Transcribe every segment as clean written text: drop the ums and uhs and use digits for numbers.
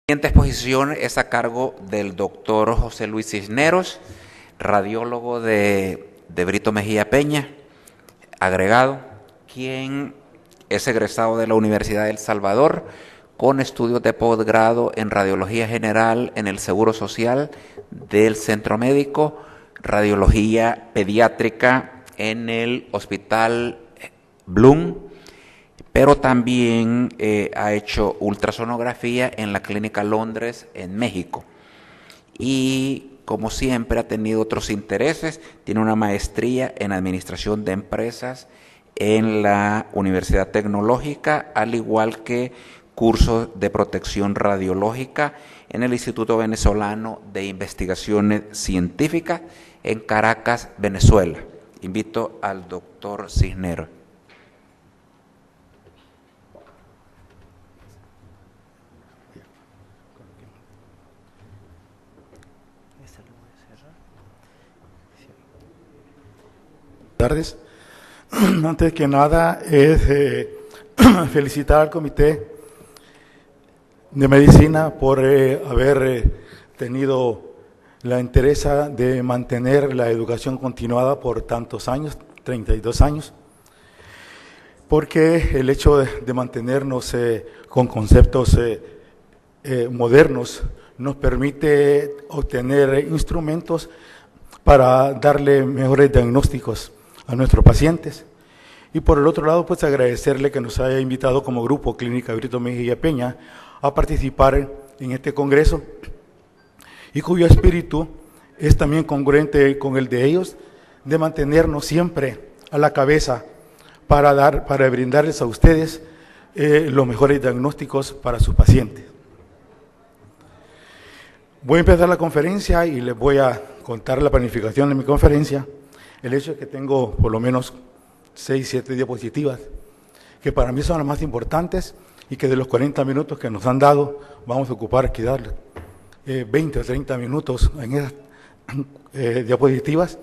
La siguiente exposición es a cargo del doctor José Luis Cisneros, radiólogo de Brito Mejía Peña, agregado, quien es egresado de la Universidad de El Salvador con estudios de posgrado en Radiología General en el Seguro Social del Centro Médico, Radiología Pediátrica en el Hospital Blum, pero también ha hecho ultrasonografía en la Clínica Londres en México. Y como siempre ha tenido otros intereses, tiene una maestría en Administración de Empresas en la Universidad Tecnológica, al igual que cursos de protección radiológica en el Instituto Venezolano de Investigaciones Científicas en Caracas, Venezuela. Invito al doctor Cisneros. Buenas tardes. Antes que nada es felicitar al Comité de Medicina por haber tenido la interés de mantener la educación continuada por tantos años, 32 años, porque el hecho de mantenernos con conceptos modernos nos permite obtener instrumentos para darle mejores diagnósticos a nuestros pacientes. Y por el otro lado, pues agradecerle que nos haya invitado como grupo Clínica Brito Mejía Peña a participar en este congreso y cuyo espíritu es también congruente con el de ellos, de mantenernos siempre a la cabeza para brindarles a ustedes los mejores diagnósticos para sus pacientes. Voy a empezar la conferencia y les voy a contar la planificación de mi conferencia. El hecho es que tengo por lo menos 6, 7 diapositivas, que para mí son las más importantes y que de los 40 minutos que nos han dado, vamos a ocupar quizás 20 o 30 minutos en esas diapositivas,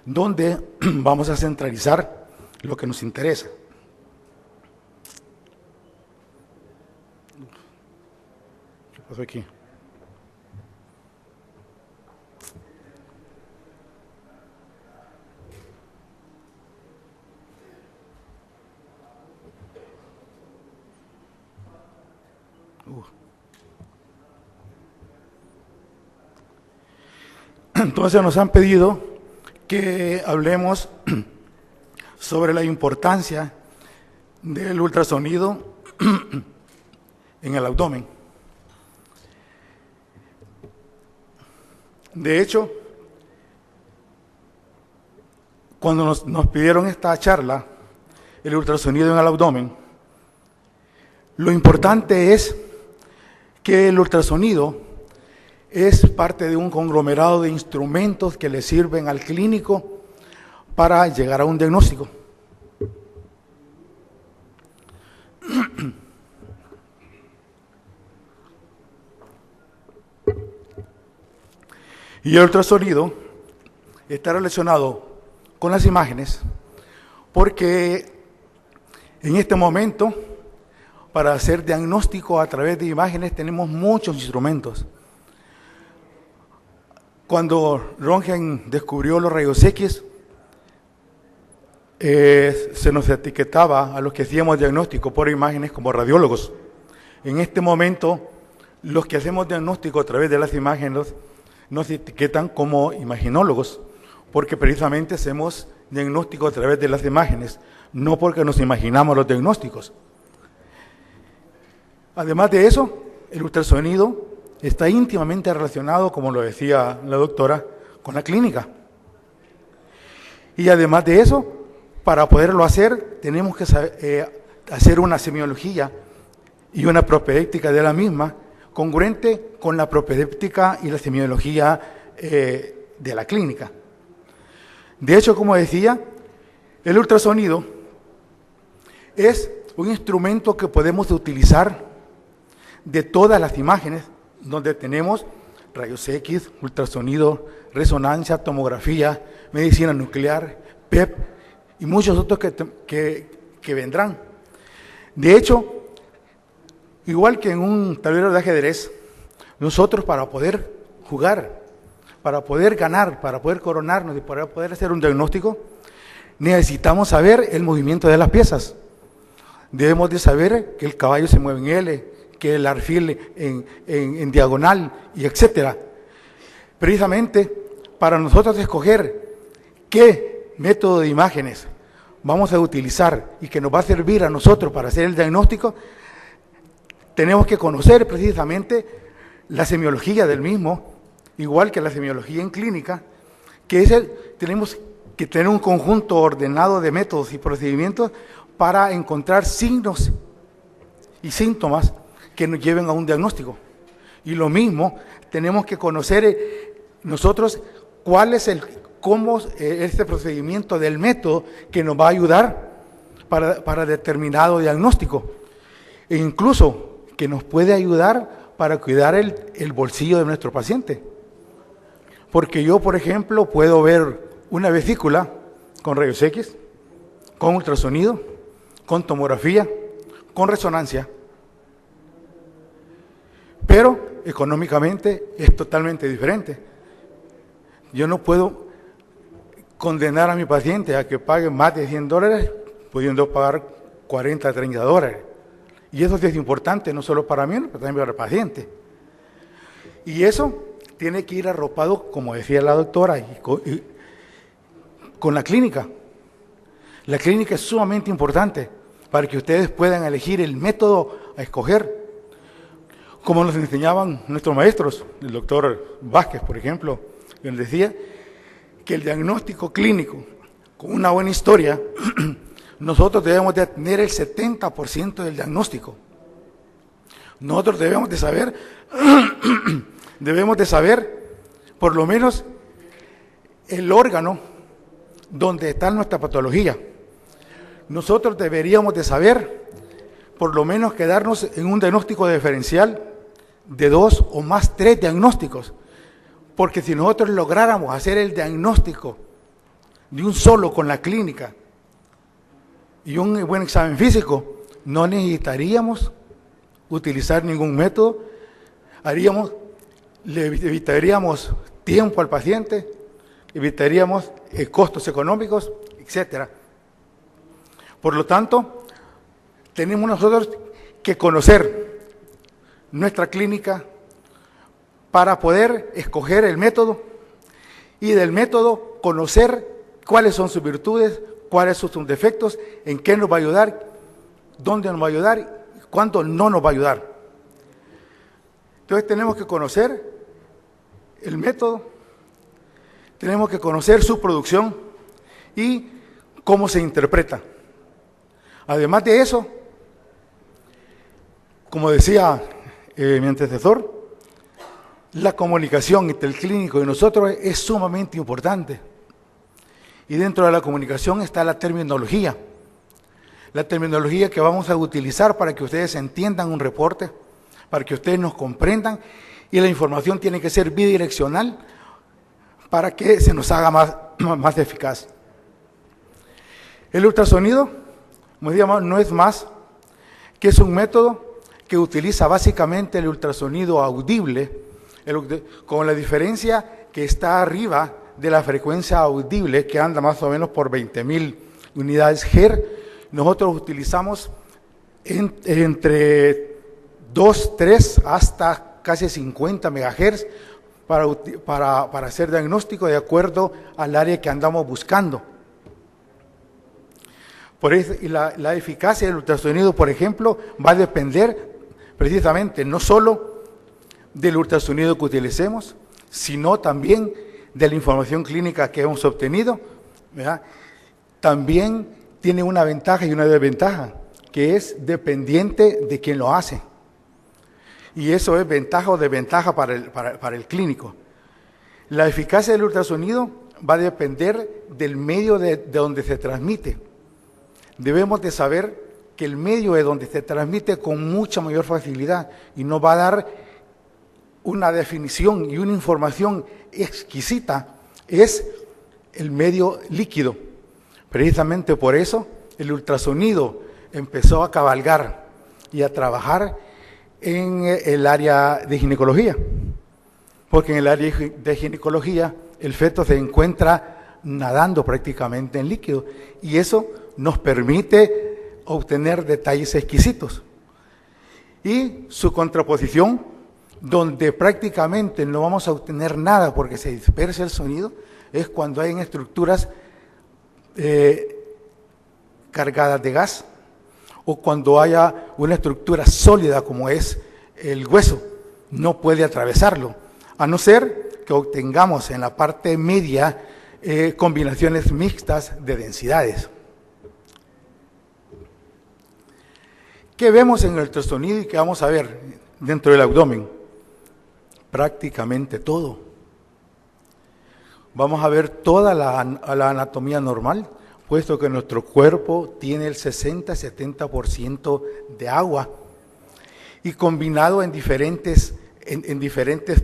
donde vamos a centralizar lo que nos interesa. ¿Qué pasó aquí? Entonces nos han pedido que hablemos sobre la importancia del ultrasonido en el abdomen. De hecho, cuando nos pidieron esta charla, el ultrasonido en el abdomen, lo importante es que el ultrasonido es parte de un conglomerado de instrumentos que le sirven al clínico para llegar a un diagnóstico. Y el ultrasonido está relacionado con las imágenes porque en este momento, para hacer diagnóstico a través de imágenes, tenemos muchos instrumentos. Cuando Röntgen descubrió los rayos X, se nos etiquetaba a los que hacíamos diagnóstico por imágenes como radiólogos. En este momento, los que hacemos diagnóstico a través de las imágenes nos etiquetan como imaginólogos, porque precisamente hacemos diagnóstico a través de las imágenes, no porque nos imaginamos los diagnósticos. Además de eso, el ultrasonido está íntimamente relacionado, como lo decía la doctora, con la clínica. Y además de eso, para poderlo hacer, tenemos que hacer una semiología y una propedéutica de la misma, congruente con la propedéutica y la semiología de la clínica. De hecho, como decía, el ultrasonido es un instrumento que podemos utilizar de todas las imágenes, donde tenemos rayos X, ultrasonido, resonancia, tomografía, medicina nuclear, PEP y muchos otros que vendrán. De hecho, igual que en un tablero de ajedrez, Nosotros, para poder jugar, para poder ganar, para poder coronarnos y para poder hacer un diagnóstico, necesitamos saber el movimiento de las piezas. Debemos de saber que el caballo se mueve en L, que el alfil en diagonal, y etcétera. Precisamente para nosotros escoger qué método de imágenes vamos a utilizar y que nos va a servir a nosotros para hacer el diagnóstico, tenemos que conocer precisamente la semiología del mismo, igual que la semiología en clínica, que tenemos que tener un conjunto ordenado de métodos y procedimientos para encontrar signos y síntomas que nos lleven a un diagnóstico. Y lo mismo, tenemos que conocer nosotros cuál es este procedimiento del método que nos va a ayudar para determinado diagnóstico. E incluso que nos puede ayudar para cuidar el bolsillo de nuestro paciente. Porque yo, por ejemplo, puedo ver una vesícula con rayos X, con ultrasonido, con tomografía, con resonancia. Pero económicamente es totalmente diferente. Yo no puedo condenar a mi paciente a que pague más de $100, pudiendo pagar $40, $30. Y eso sí es importante, no solo para mí, pero también para el paciente. Y eso tiene que ir arropado, como decía la doctora, con la clínica. La clínica es sumamente importante para que ustedes puedan elegir el método a escoger. Como nos enseñaban nuestros maestros, el doctor Vázquez, por ejemplo, que nos decía que el diagnóstico clínico, con una buena historia, nosotros debemos de tener el 70% del diagnóstico. Nosotros debemos de saber por lo menos el órgano donde está nuestra patología. Nosotros deberíamos de saber por lo menos quedarnos en un diagnóstico diferencial de 2 o más 3 diagnósticos, porque si nosotros lográramos hacer el diagnóstico de un solo con la clínica y un buen examen físico, no necesitaríamos utilizar ningún método, le evitaríamos tiempo al paciente, evitaríamos costos económicos, etcétera. Por lo tanto, tenemos nosotros que conocer nuestra clínica para poder escoger el método y del método conocer cuáles son sus virtudes, cuáles son sus defectos, en qué nos va a ayudar, dónde nos va a ayudar y cuándo no nos va a ayudar. Entonces tenemos que conocer el método, tenemos que conocer su producción y cómo se interpreta. Además de eso, como decía mi antecesor, la comunicación entre el clínico y nosotros es sumamente importante. Y dentro de la comunicación está la terminología que vamos a utilizar para que ustedes entiendan un reporte, para que ustedes nos comprendan, y la información tiene que ser bidireccional para que se nos haga más eficaz. El ultrasonido, como decíamos, no es más que es un método que utiliza básicamente el ultrasonido audible, con la diferencia que está arriba de la frecuencia audible, que anda más o menos por 20.000 unidades Hz. Nosotros utilizamos entre 2, 3 hasta casi 50 MHz para hacer diagnóstico de acuerdo al área que andamos buscando. Por eso, y la eficacia del ultrasonido, por ejemplo, va a depender precisamente no solo del ultrasonido que utilicemos, sino también de la información clínica que hemos obtenido, ¿verdad? También tiene una ventaja y una desventaja, que es dependiente de quien lo hace. Y eso es ventaja o desventaja para el clínico. La eficacia del ultrasonido va a depender del medio de donde se transmite. Debemos de saber que el medio de donde se transmite con mucha mayor facilidad y nos va a dar una definición y una información exquisita es el medio líquido. Precisamente por eso el ultrasonido empezó a cabalgar y a trabajar en el área de ginecología. porque en el área de ginecología el feto se encuentra nadando prácticamente en líquido y eso nos permite obtener detalles exquisitos. Y su contraposición, donde prácticamente no vamos a obtener nada porque se dispersa el sonido, es cuando hay en estructuras cargadas de gas o cuando haya una estructura sólida como es el hueso, no puede atravesarlo, a no ser que obtengamos en la parte media combinaciones mixtas de densidades. ¿Qué vemos en el ultrasonido y qué vamos a ver dentro del abdomen? Prácticamente todo. Vamos a ver toda la anatomía normal, puesto que nuestro cuerpo tiene el 60-70% de agua y combinado en diferentes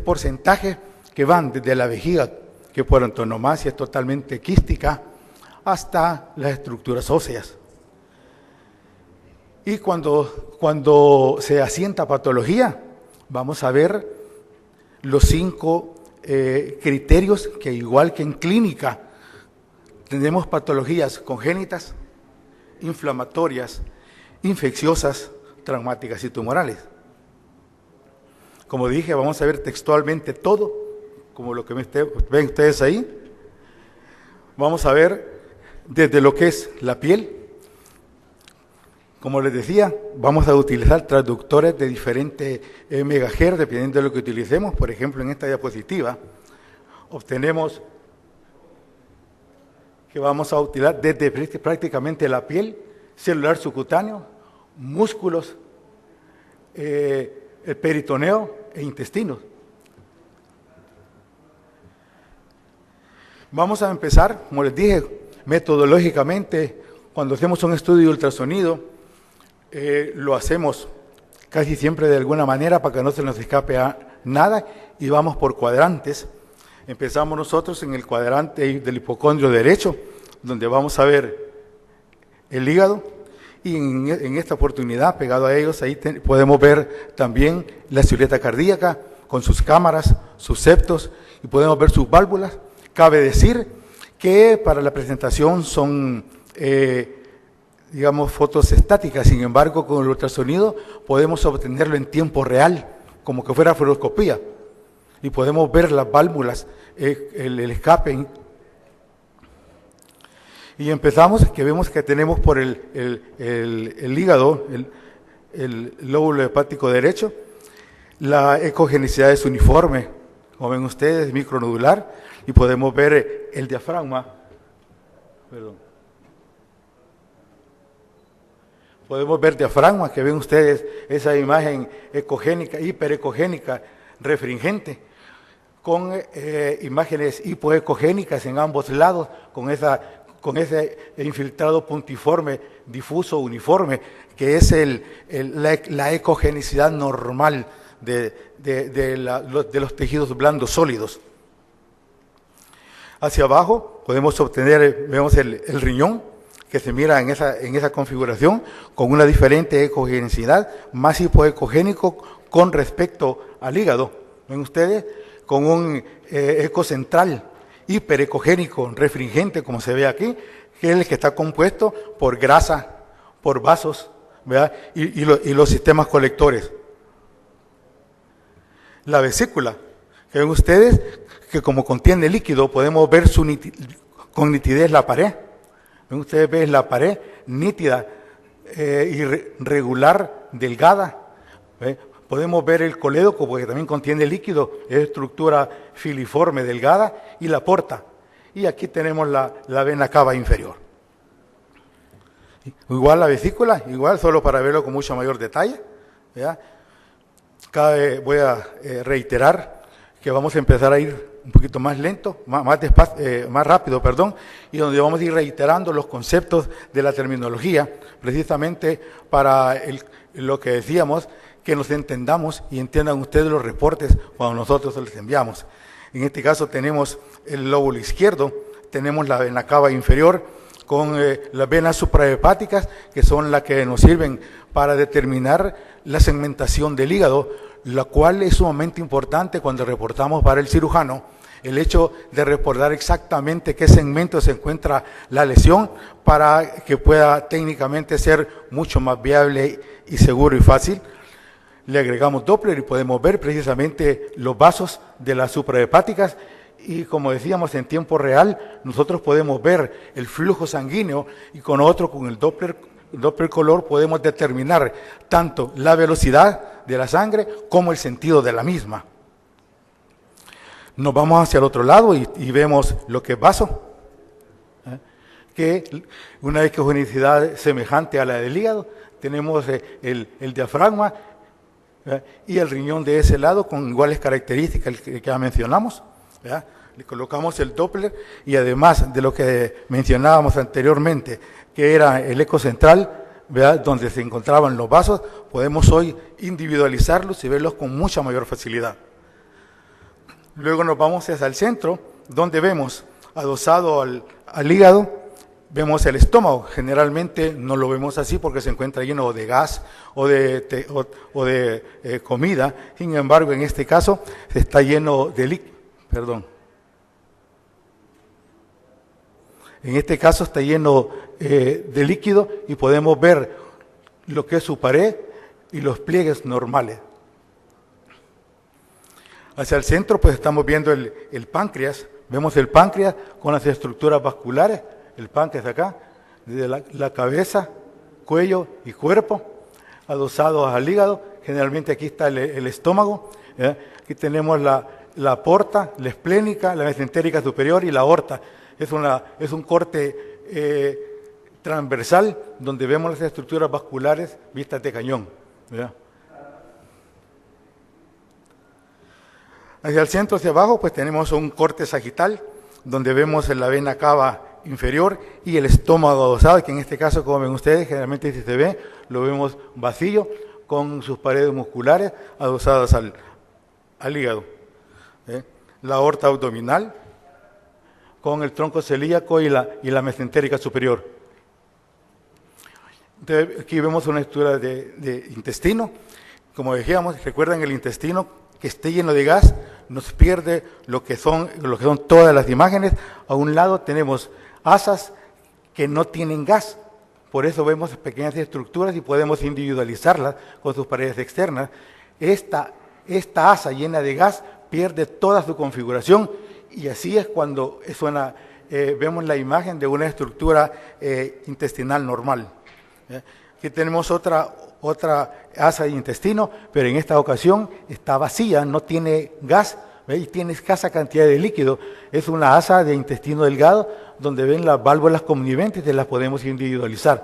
porcentajes que van desde la vejiga, que por antonomasia es totalmente quística, hasta las estructuras óseas. Y cuando se asienta patología, vamos a ver los 5 criterios que, igual que en clínica, tenemos patologías congénitas, inflamatorias, infecciosas, traumáticas y tumorales. Como dije, vamos a ver textualmente todo, como lo que ven ustedes ahí. Vamos a ver desde lo que es la piel. Como les decía, vamos a utilizar traductores de diferentes megahertz, dependiendo de lo que utilicemos. Por ejemplo, en esta diapositiva, obtenemos que vamos a utilizar desde prácticamente la piel, celular subcutáneo, músculos, el peritoneo e intestinos. Vamos a empezar, como les dije, metodológicamente, cuando hacemos un estudio de ultrasonido, lo hacemos casi siempre de alguna manera para que no se nos escape nada y vamos por cuadrantes. Empezamos nosotros en el cuadrante del hipocondrio derecho, donde vamos a ver el hígado y en esta oportunidad, pegado a ellos, ahí podemos ver también la silueta cardíaca con sus cámaras, sus septos y podemos ver sus válvulas. Cabe decir que para la presentación son digamos, fotos estáticas, sin embargo, con el ultrasonido podemos obtenerlo en tiempo real, como que fuera fluoroscopía, y podemos ver las válvulas, el escape. Y empezamos, que vemos que tenemos por el hígado, el lóbulo hepático derecho, la ecogenicidad es uniforme, como ven ustedes, micronodular, y podemos ver el diafragma, perdón. Podemos ver diafragma, que ven ustedes esa imagen ecogénica, hiperecogénica, refringente, con imágenes hipoecogénicas en ambos lados, con ese infiltrado puntiforme, difuso, uniforme, que es la ecogenicidad normal de los tejidos blandos sólidos. Hacia abajo podemos obtener, vemos el riñón, que se mira en esa configuración con una diferente ecogenicidad, más hipoecogénico con respecto al hígado. Ven ustedes, con un eco central hiperecogénico, refringente, como se ve aquí, que es el que está compuesto por grasa, por vasos, ¿verdad? Y los sistemas colectores. La vesícula, que ven ustedes, que como contiene líquido, podemos ver con nitidez la pared. Ustedes ven la pared nítida, irregular, delgada. Podemos ver el colédoco, porque también contiene líquido, es estructura filiforme, delgada, y la porta. Y aquí tenemos la vena cava inferior. Igual la vesícula, igual, solo para verlo con mucho mayor detalle. ¿Ya? Voy a reiterar que vamos a empezar a ir un poquito más lento, más rápido, y donde vamos a ir reiterando los conceptos de la terminología, precisamente para lo que decíamos, que nos entendamos y entiendan ustedes los reportes cuando nosotros les enviamos. En este caso tenemos el lóbulo izquierdo, tenemos la vena cava inferior con las venas suprahepáticas, que son las que nos sirven para determinar la segmentación del hígado, la cual es sumamente importante cuando reportamos para el cirujano, el hecho de reportar exactamente qué segmento se encuentra la lesión para que pueda técnicamente ser mucho más viable y seguro y fácil. Le agregamos Doppler y podemos ver precisamente los vasos de las suprahepáticas y, como decíamos, en tiempo real nosotros podemos ver el flujo sanguíneo y con el Doppler color podemos determinar tanto la velocidad de la sangre como el sentido de la misma. Nos vamos hacia el otro lado y vemos lo que es vaso, que una vez que es unicidad semejante a la del hígado, tenemos el diafragma y el riñón de ese lado con iguales características que ya mencionamos. Le colocamos el Doppler y además de lo que mencionábamos anteriormente, que era el eco central, donde se encontraban los vasos, podemos hoy individualizarlos y verlos con mucha mayor facilidad. Luego nos vamos hacia el centro, donde vemos adosado al hígado, vemos el estómago. Generalmente no lo vemos así porque se encuentra lleno de gas o de comida. Sin embargo, en este caso está lleno de líquido. En este caso está lleno de líquido y podemos ver lo que es su pared y los pliegues normales. Hacia el centro pues estamos viendo el páncreas, vemos el páncreas con las estructuras vasculares, el páncreas acá, desde la cabeza, cuello y cuerpo, adosados al hígado. Generalmente aquí está el estómago, aquí tenemos la aorta, la esplénica, la mesentérica superior y la aorta. Es un corte transversal donde vemos las estructuras vasculares vistas de cañón, ¿verdad? Hacia el centro, hacia abajo, pues tenemos un corte sagital, donde vemos la vena cava inferior y el estómago adosado, que en este caso, como ven ustedes, generalmente si se ve, lo vemos vacío, con sus paredes musculares adosadas al hígado. La aorta abdominal, con el tronco celíaco y la mesentérica superior. Entonces, aquí vemos una estructura de intestino. Como decíamos, recuerdan el intestino que esté lleno de gas, nos pierde lo que son todas las imágenes. A un lado tenemos asas que no tienen gas, por eso vemos pequeñas estructuras y podemos individualizarlas con sus paredes externas. Esta asa llena de gas pierde toda su configuración y así es cuando vemos la imagen de una estructura intestinal normal. Aquí tenemos otra asa de intestino, pero en esta ocasión está vacía, no tiene gas, y tiene escasa cantidad de líquido. Es una asa de intestino delgado donde ven las válvulas coniventes y las podemos individualizar.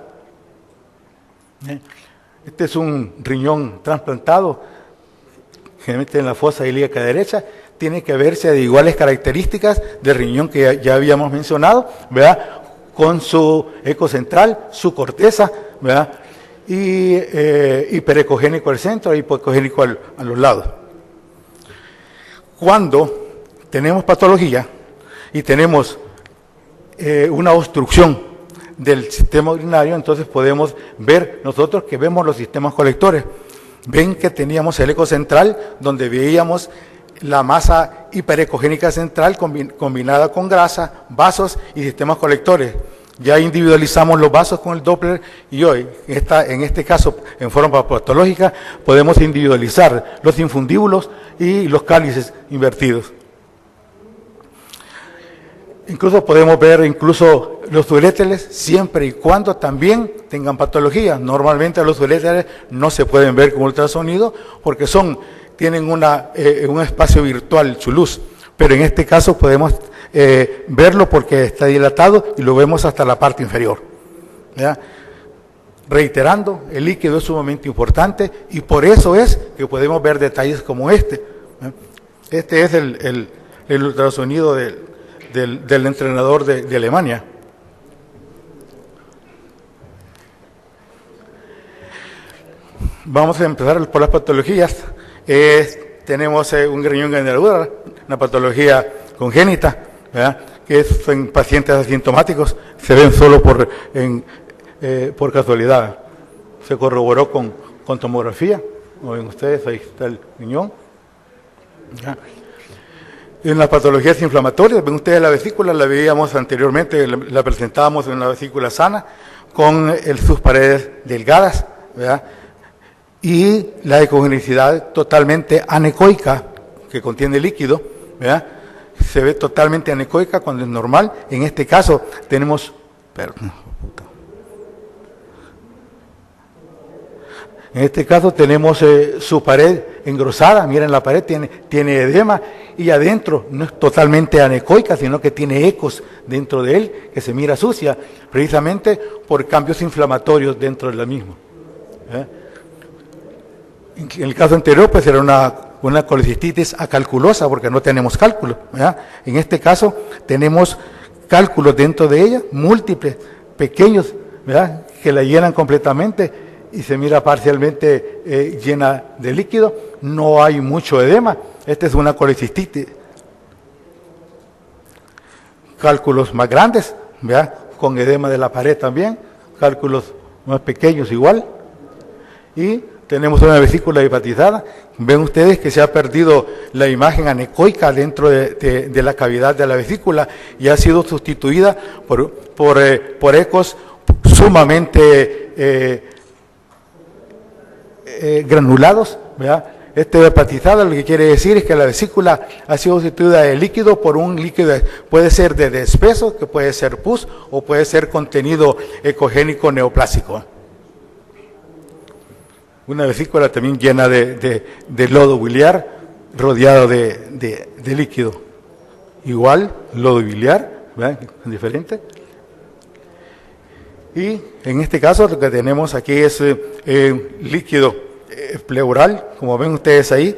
Este es un riñón trasplantado, generalmente en la fosa ilíaca derecha. Tiene que verse de iguales características del riñón que ya habíamos mencionado, ¿verdad? Con su eco central, su corteza, ¿verdad? Y hiperecogénico al centro y hipocogénico a los lados. Cuando tenemos patología y tenemos una obstrucción del sistema urinario, entonces podemos ver nosotros que vemos los sistemas colectores. Ven que teníamos el eco central donde veíamos la masa hiperecogénica central combinada con grasa, vasos y sistemas colectores. Ya individualizamos los vasos con el Doppler y hoy, en este caso, en forma patológica, podemos individualizar los infundíbulos y los cálices invertidos. Incluso podemos ver los uréteres siempre y cuando también tengan patología. Normalmente los uréteres no se pueden ver con ultrasonido porque tienen un espacio virtual, su luz, pero en este caso podemos verlo porque está dilatado y lo vemos hasta la parte inferior. ¿Ya? Reiterando, el líquido es sumamente importante y por eso es que podemos ver detalles como este. Este es el ultrasonido del entrenador de Alemania. Vamos a empezar por las patologías. Tenemos un riñón granular, una patología congénita, ¿verdad? Que es en pacientes asintomáticos, se ven solo por casualidad. Se corroboró con tomografía, Como ven ustedes, ahí está el riñón. ¿Ya? En las patologías inflamatorias, ven ustedes la vesícula, la veíamos anteriormente, la presentábamos en una vesícula sana, con sus paredes delgadas, ¿verdad? Y la ecogenicidad totalmente anecoica, que contiene líquido, ¿verdad? Se ve totalmente anecoica cuando es normal. En este caso tenemos... En este caso tenemos su pared engrosada, miren la pared, tiene edema, y adentro no es totalmente anecoica, sino que tiene ecos dentro de él, que se mira sucia, precisamente por cambios inflamatorios dentro de la misma. En el caso anterior, pues era una colecistitis acalculosa, porque no tenemos cálculo, ¿verdad? En este caso tenemos cálculos dentro de ella, múltiples, pequeños, ¿verdad?, que la llenan completamente, y se mira parcialmente llena de líquido, no hay mucho edema. Esta es una colecistitis. Cálculos más grandes, ¿verdad?, con edema de la pared también, cálculos más pequeños igual, y tenemos una vesícula hepatizada. Ven ustedes que se ha perdido la imagen anecoica dentro de la cavidad de la vesícula y ha sido sustituida por ecos sumamente granulados, ¿verdad? Hepatizada, lo que quiere decir es que la vesícula ha sido sustituida de líquido por un líquido, puede ser de espeso, que puede ser pus, o puede ser contenido ecogénico neoplásico. Una vesícula también llena de lodo biliar, rodeado de líquido. Igual, lodo biliar, ¿verdad?, diferente. Y en este caso lo que tenemos aquí es líquido pleural, como ven ustedes ahí.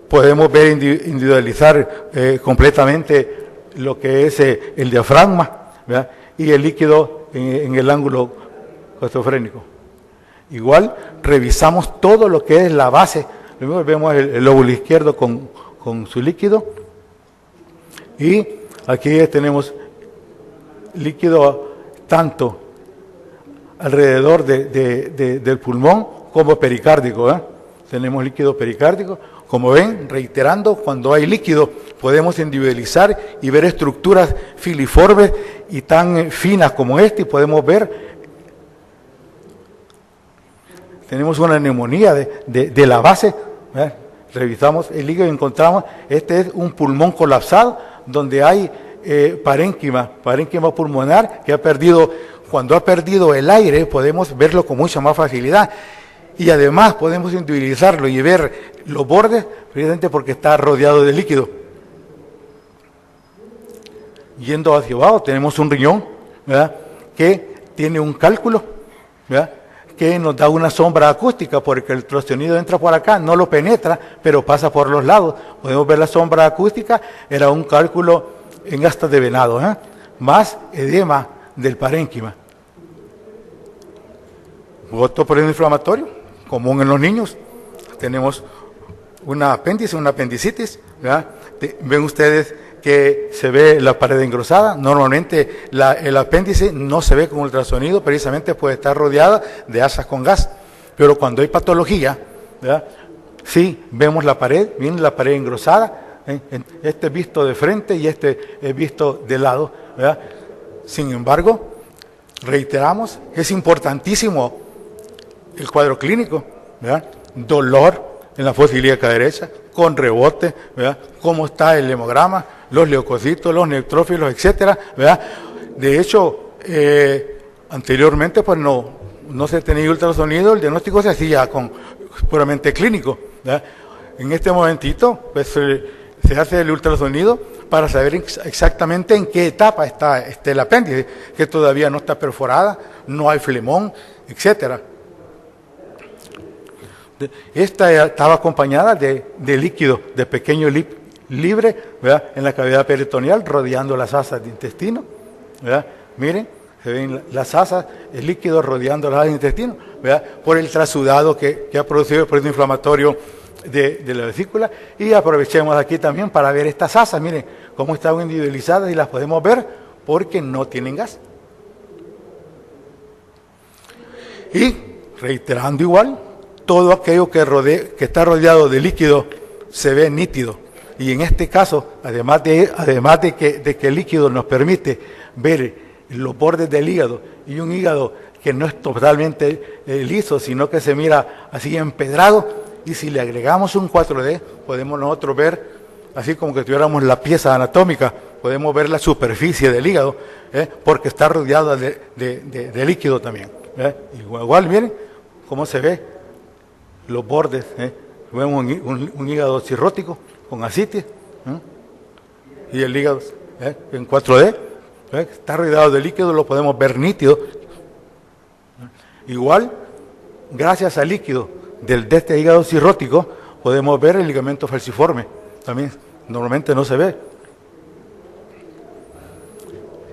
Podemos ver individualizar completamente lo que es el diafragma, ¿verdad?, y el líquido en el ángulo costofrénico. Igual revisamos todo lo que es la base. Primero vemos el lóbulo izquierdo con su líquido, y aquí tenemos líquido tanto alrededor del pulmón como pericárdico, ¿eh? Tenemos líquido pericárdico. Como ven, reiterando, cuando hay líquido podemos individualizar y ver estructuras filiformes y tan finas como esta, y podemos ver, tenemos una neumonía de la base, ¿eh? Revisamos el líquido y encontramos, este es un pulmón colapsado, donde hay parénquima pulmonar que ha perdido. Cuando ha perdido el aire, podemos verlo con mucha más facilidad. Y además podemos individualizarlo y ver los bordes, precisamente porque está rodeado de líquido. Yendo hacia abajo, tenemos un riñón, ¿verdad?, que tiene un cálculo, ¿verdad?, que nos da una sombra acústica, porque el ultrasonido entra por acá, no lo penetra, pero pasa por los lados. Podemos ver la sombra acústica, era un cálculo en astas de venado, ¿eh?, más edema del parénquima. Otro problema inflamatorio común en los niños, tenemos un apéndice, una apendicitis, ¿verdad? Ven ustedes que se ve la pared engrosada. Normalmente el apéndice no se ve con ultrasonido, precisamente puede estar rodeada de asas con gas, pero cuando hay patología, ¿verdad?, sí vemos la pared, miren la pared engrosada, este es visto de frente y este es visto de lado, ¿verdad? Sin embargo, reiteramos, es importantísimo el cuadro clínico, ¿verdad?, dolor en la fosa ilíaca derecha, con rebote, ¿verdad?, cómo está el hemograma, los leucocitos, los neutrófilos, etcétera, ¿verdad? De hecho, anteriormente pues no se tenía ultrasonido, el diagnóstico se hacía puramente clínico, ¿verdad? En este momentito pues se hace el ultrasonido para saber exactamente en qué etapa está el apéndice, que todavía no está perforada, no hay flemón, etcétera. Esta estaba acompañada de líquido, de pequeño libre, ¿verdad?, en la cavidad peritoneal, rodeando las asas de intestino, ¿verdad? Miren, se ven las asas, el líquido rodeando las asas de intestino, ¿verdad?, por el trasudado que ha producido el proceso inflamatorio de la vesícula. Y aprovechemos aquí también para ver estas asas, miren cómo están individualizadas, y las podemos ver porque no tienen gas. Y reiterando igual, todo aquello que está rodeado de líquido se ve nítido. Y en este caso, además de que el líquido nos permite ver los bordes del hígado, y un hígado que no es totalmente liso, sino que se mira así empedrado, y si le agregamos un 4D, podemos nosotros ver, así como que tuviéramos la pieza anatómica, podemos ver la superficie del hígado, porque está rodeada de líquido también. Igual, miren cómo se ve los bordes. Vemos un hígado cirrótico con ascites, y el hígado en 4D, está rodeado de líquido, lo podemos ver nítido. Igual, gracias al líquido de este hígado cirrótico, podemos ver el ligamento falciforme, también normalmente no se ve.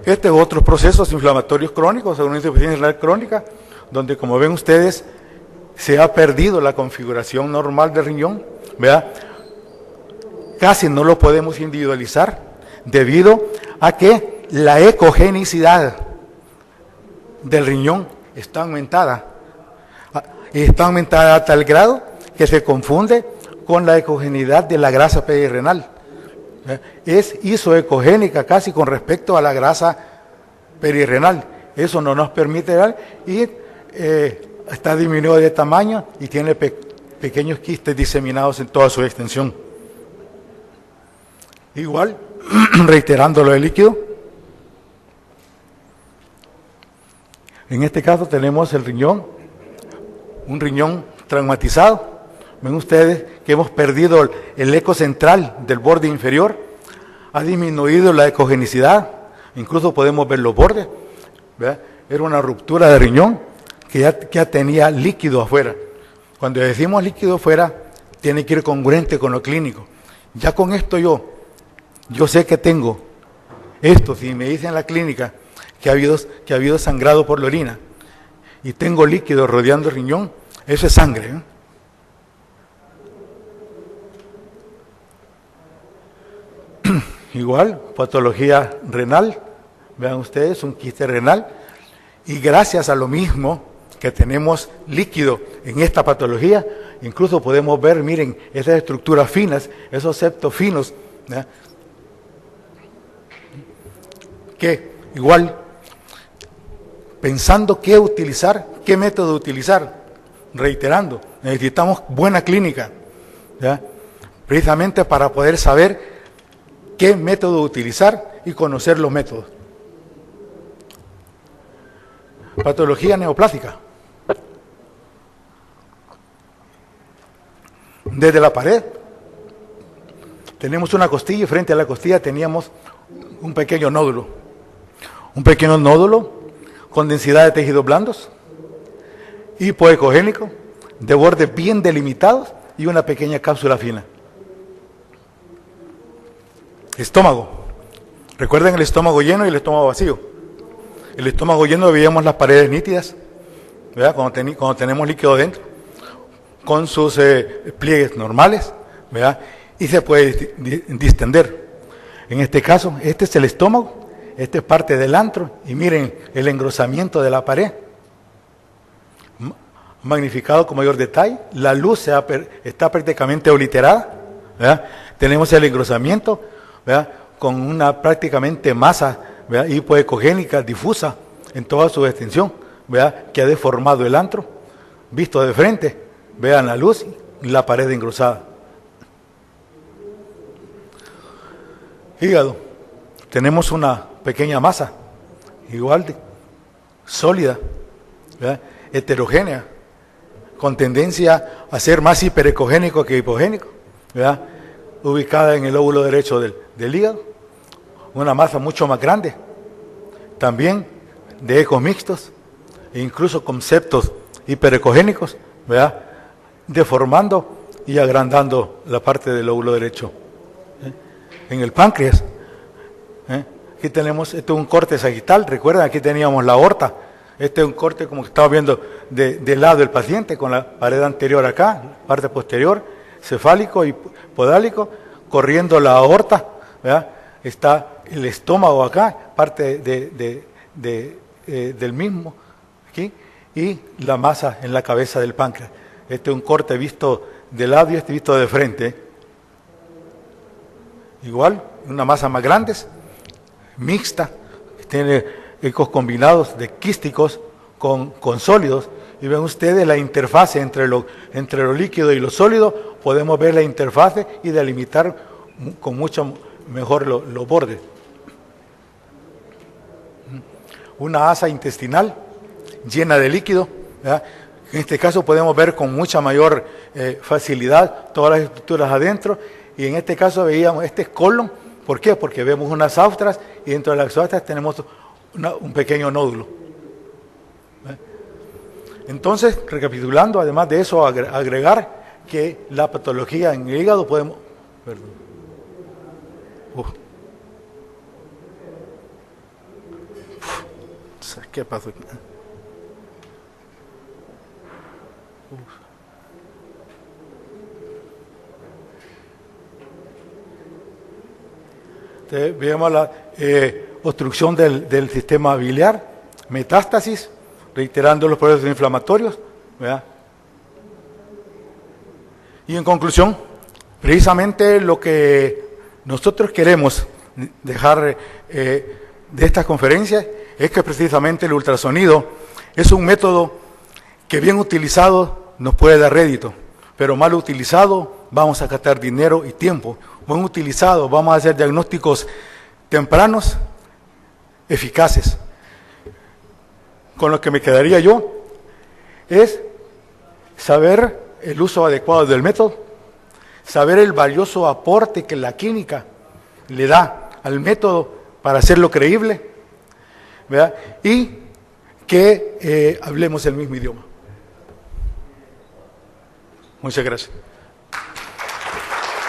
Este es otros procesos inflamatorios crónicos, una insuficiencia renal crónica, donde, como ven ustedes, se ha perdido la configuración normal del riñón, ¿verdad? Casi no lo podemos individualizar debido a que la ecogenicidad del riñón está aumentada. Está aumentada a tal grado que se confunde con la ecogenidad de la grasa perirenal. Es isoecogénica casi con respecto a la grasa perirenal. Eso no nos permite ver y está disminuido de tamaño y tiene pequeños quistes diseminados en toda su extensión. Igual, reiterando lo del líquido, en este caso tenemos el riñón, un riñón traumatizado. Ven ustedes que hemos perdido el eco central del borde inferior, ha disminuido la ecogenicidad, incluso podemos ver los bordes, ¿verdad? Era una ruptura de riñón que ya tenía líquido afuera. Cuando decimos líquido afuera, tiene que ir congruente con lo clínico. Ya con esto yo sé que tengo esto, si me dicen en la clínica que ha habido sangrado por la orina y tengo líquido rodeando el riñón, eso es sangre, Igual, patología renal, vean ustedes, un quiste renal, y gracias a lo mismo que tenemos líquido en esta patología, incluso podemos ver, miren, esas estructuras finas, esos septos finos, ¿verdad? Que igual, pensando qué utilizar, qué método utilizar, reiterando, necesitamos buena clínica, ¿verdad? Precisamente para poder saber qué método utilizar y conocer los métodos. Patología neoplásica. Desde la pared tenemos una costilla y frente a la costilla teníamos un pequeño nódulo. Un pequeño nódulo con densidad de tejidos blandos, hipoecogénico, de bordes bien delimitados y una pequeña cápsula fina. Estómago. Recuerden el estómago lleno y el estómago vacío. El estómago lleno veíamos las paredes nítidas, ¿verdad? Cuando tenemos líquido dentro, con sus pliegues normales, ¿verdad? Y se puede distender. En este caso, este es el estómago, esta es parte del antro, y miren el engrosamiento de la pared, magnificado con mayor detalle. La luz está prácticamente obliterada, ¿verdad? Tenemos el engrosamiento, ¿verdad? Con una prácticamente masa, ¿verdad? Hipoecogénica difusa en toda su extensión, ¿verdad? Que ha deformado el antro. Visto de frente, vean la luz y la pared engrosada. Hígado. Tenemos una pequeña masa, igual de sólida, ¿verdad? Heterogénea, con tendencia a ser más hiperecogénico que hipogénico, ¿verdad? Ubicada en el lóbulo derecho del hígado, una masa mucho más grande, también de ecos mixtos, e incluso conceptos hiperecogénicos, ¿verdad? Deformando y agrandando la parte del lóbulo derecho. En el páncreas, aquí tenemos, este es un corte sagital, recuerden, aquí teníamos la aorta, este es un corte como que estamos viendo del lado del paciente, con la pared anterior acá, parte posterior, cefálico y podálico, corriendo la aorta, ¿verdad? Está el estómago acá, parte del mismo, aquí, y la masa en la cabeza del páncreas. Este es un corte visto de lado y este visto de frente. Igual, una masa más grande, mixta, tiene ecos combinados de quísticos con sólidos. Y ven ustedes la interfase entre lo líquido y lo sólido. Podemos ver la interfase y delimitar con mucho mejor los bordes. Una asa intestinal llena de líquido, ¿verdad? En este caso podemos ver con mucha mayor facilidad todas las estructuras adentro. Y en este caso veíamos, este es colon. ¿Por qué? Porque vemos unas austras y dentro de las austras tenemos un pequeño nódulo. Entonces, recapitulando, además de eso, agregar que la patología en el hígado podemos... Perdón. ¿Qué pasó? Vemos la obstrucción del sistema biliar, metástasis, reiterando los procesos inflamatorios, ¿verdad? Y en conclusión, precisamente lo que nosotros queremos dejar de estas conferencias es que precisamente el ultrasonido es un método que bien utilizado nos puede dar rédito, pero mal utilizado vamos a gastar dinero y tiempo. Bien utilizado vamos a hacer diagnósticos tempranos, eficaces. Con lo que me quedaría yo es saber el uso adecuado del método, saber el valioso aporte que la química le da al método para hacerlo creíble, ¿verdad? Y que hablemos el mismo idioma. Muchas gracias.